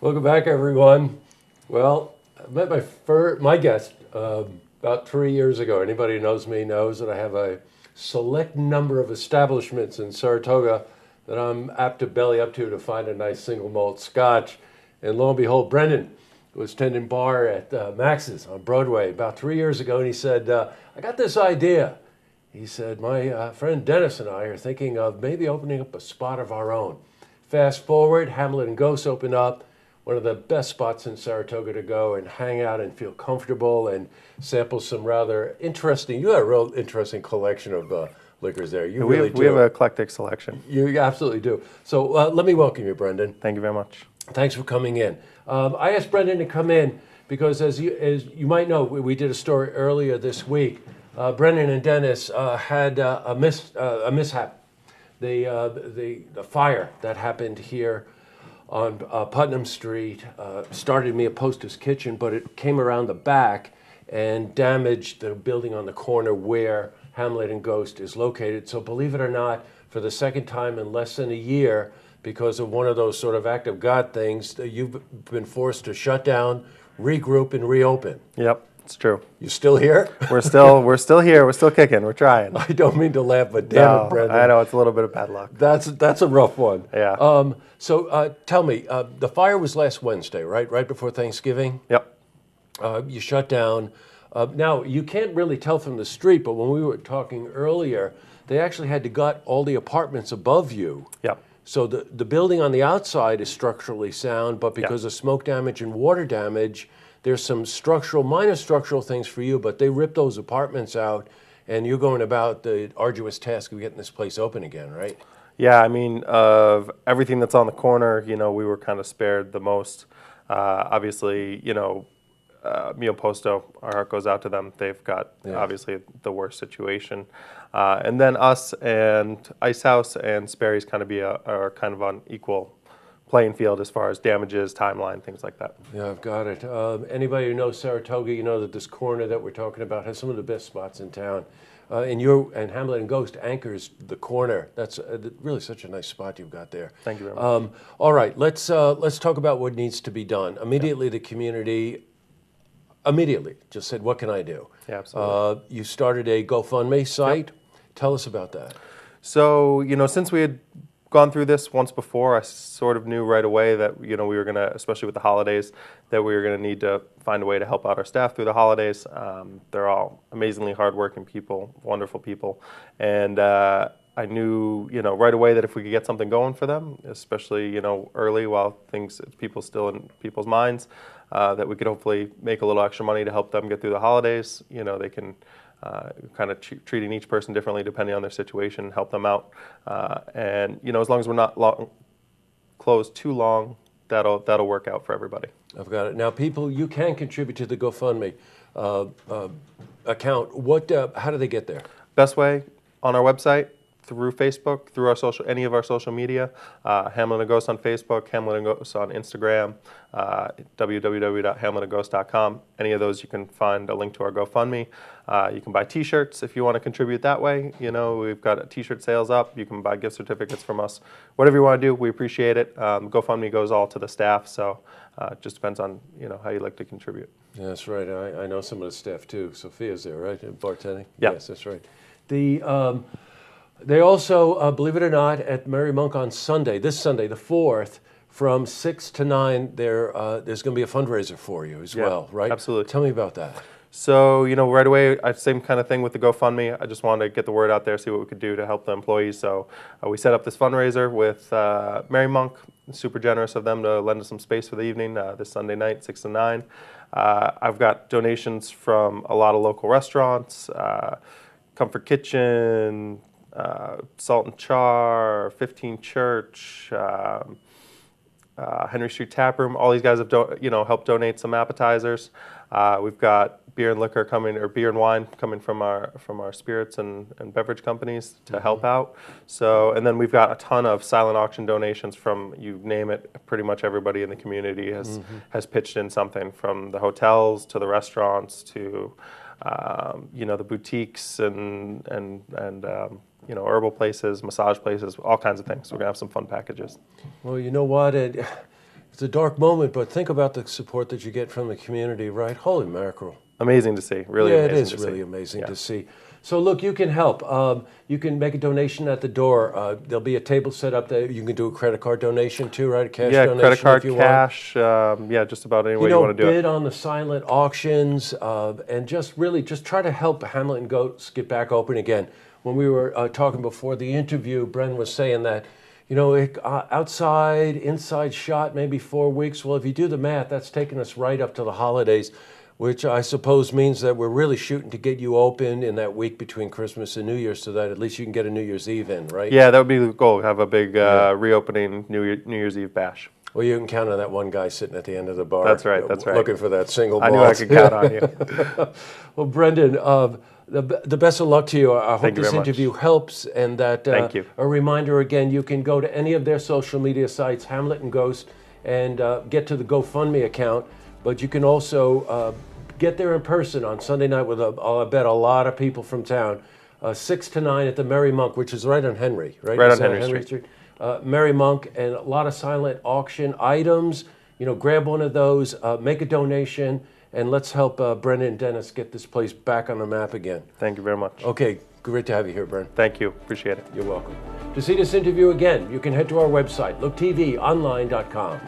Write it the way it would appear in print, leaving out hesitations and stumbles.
Welcome back, everyone. Well, I met my guest about 3 years ago. Anybody who knows me knows that I have a select number of establishments in Saratoga that I'm apt to belly up to find a nice single malt Scotch. And lo and behold, Brendan was tending bar at Max's on Broadway about 3 years ago, and he said, "I got this idea." He said, "My friend Dennis and I are thinking of maybe opening up a spot of our own." Fast forward, Hamlet Ghost opened up, one of the best spots in Saratoga to go and hang out and feel comfortable and sample some rather interesting. You have a real interesting collection of liquors there. You really do. We have an eclectic selection. You absolutely do. So let me welcome you, Brendan. Thank you very much. Thanks for coming in. I asked Brendan to come in because, as you might know, we did a story earlier this week. Brendan and Dennis had a mishap. The fire that happened here on Putnam Street started me at Poster's Kitchen, but it came around the back and damaged the building on the corner where Hamlet and Ghost is located. So believe it or not, for the second time in less than a year, because of one of those sort of act of God things, you've been forced to shut down, regroup, and reopen. Yep, it's true. You still here? We're still here. We're still kicking. We're trying. I don't mean to laugh, but damn it, Brendan. I know it's a little bit of bad luck. That's a rough one. Yeah. So tell me, the fire was last Wednesday, right? Right before Thanksgiving? Yep. You shut down. Now, you can't really tell from the street, but when we were talking earlier, they actually had to gut all the apartments above you. Yep. So the building on the outside is structurally sound, but because of smoke damage and water damage, there's some minor structural things for you, but they ripped those apartments out, and you're going about the arduous task of getting this place open again, right? Yeah, I mean, of everything that's on the corner, we were kind of spared the most. Obviously, Mio Posto, our heart goes out to them. They've got obviously the worst situation. And then us and Ice House and Sperry's are kind of on equal playing field as far as damages, timeline, things like that. Yeah, I've got it. Anybody who knows Saratoga, you know that this corner that we're talking about has some of the best spots in town. And Hamlet and Ghost anchors the corner. That's really such a nice spot you've got there. Thank you very much. All right, let's talk about what needs to be done. Immediately, the community just said, "What can I do?" Yeah, absolutely. You started a GoFundMe site. Yep. Tell us about that. So, since we had gone through this once before, I sort of knew right away that, we were going to, especially with the holidays, that we were going to need to find a way to help out our staff through the holidays. They're all amazingly hardworking people, wonderful people. And I knew, right away that if we could get something going for them, especially, early while people still in people's minds, that we could hopefully make a little extra money to help them get through the holidays. They can kind of treating each person differently depending on their situation, help them out. And, as long as we're not closed too long, that'll work out for everybody. I've got it. Now, people, you can contribute to the GoFundMe account. How do they get there? Best way, on our website, through Facebook, through any of our social media, Hamlet and Ghost on Facebook, Hamlet and Ghost on Instagram, www.hamletandghost.com. Any of those you can find a link to our GoFundMe. You can buy T-shirts if you want to contribute that way. We've got T-shirt sales up. You can buy gift certificates from us. Whatever you want to do, we appreciate it. GoFundMe goes all to the staff, so it just depends on how you like to contribute. Yeah, that's right. I know some of the staff too. Sophia's there, right? Bartending. Yeah. Yes, that's right. They also, believe it or not, at Mary Monk on this Sunday, the 4th, from 6 to 9, there's going to be a fundraiser for you as well, right? Absolutely. Tell me about that. So, right away, same kind of thing with the GoFundMe. I just wanted to get the word out there, see what we could do to help the employees. So we set up this fundraiser with Mary Monk. Super generous of them to lend us some space for the evening, this Sunday night, 6 to 9. I've got donations from a lot of local restaurants, Comfort Kitchen, Salt and Char, 15 Church, Henry Street Tap Room. All these guys have helped donate some appetizers. We've got beer and wine coming from our spirits and beverage companies to help out. So, and then we've got a ton of silent auction donations from, you name it, pretty much everybody in the community has pitched in something, from the hotels to the restaurants to the boutiques and herbal places, massage places, all kinds of things. We're gonna have some fun packages. Well, you know what? It's a dark moment, but think about the support that you get from the community, right? Holy mackerel. Amazing to see, really Yeah, amazing it is to really see. amazing Yeah. to see. So look, you can help. You can make a donation at the door. There'll be a table set up there. You can do a credit card donation too, right? A cash Yeah, donation credit card, if you want. cash, yeah, just about any way you want to do it. Bid on the silent auctions, and just try to help Hamlet Ghost get back open again. When we were talking before the interview, Bren was saying that, outside, inside shot, maybe 4 weeks. Well, if you do the math, that's taking us right up to the holidays, which I suppose means that we're really shooting to get you open in that week between Christmas and New Year's so that at least you can get a New Year's Eve in, right? Yeah, that would be the goal. Have a big reopening New Year's Eve bash. Well, you can count on that one guy sitting at the end of the bar. That's right. That's right. Looking for that single I malt. knew I could count on you. Well, Brendan, the best of luck to you. I hope Thank you this very much. interview helps, and that Thank you. a reminder again, you can go to any of their social media sites, Hamlet and Ghost, and get to the GoFundMe account. But you can also get there in person on Sunday night with, I bet, a lot of people from town. 6 to 9 at the Merry Monk, which is right on Henry, right? Right Is on that Henry Street. Merry Monk, and a lot of silent auction items. Grab one of those, make a donation, and let's help Brendan and Dennis get this place back on the map again. Thank you very much. Okay, great to have you here, Brendan. Thank you. Appreciate it. You're welcome. To see this interview again, you can head to our website, looktvonline.com.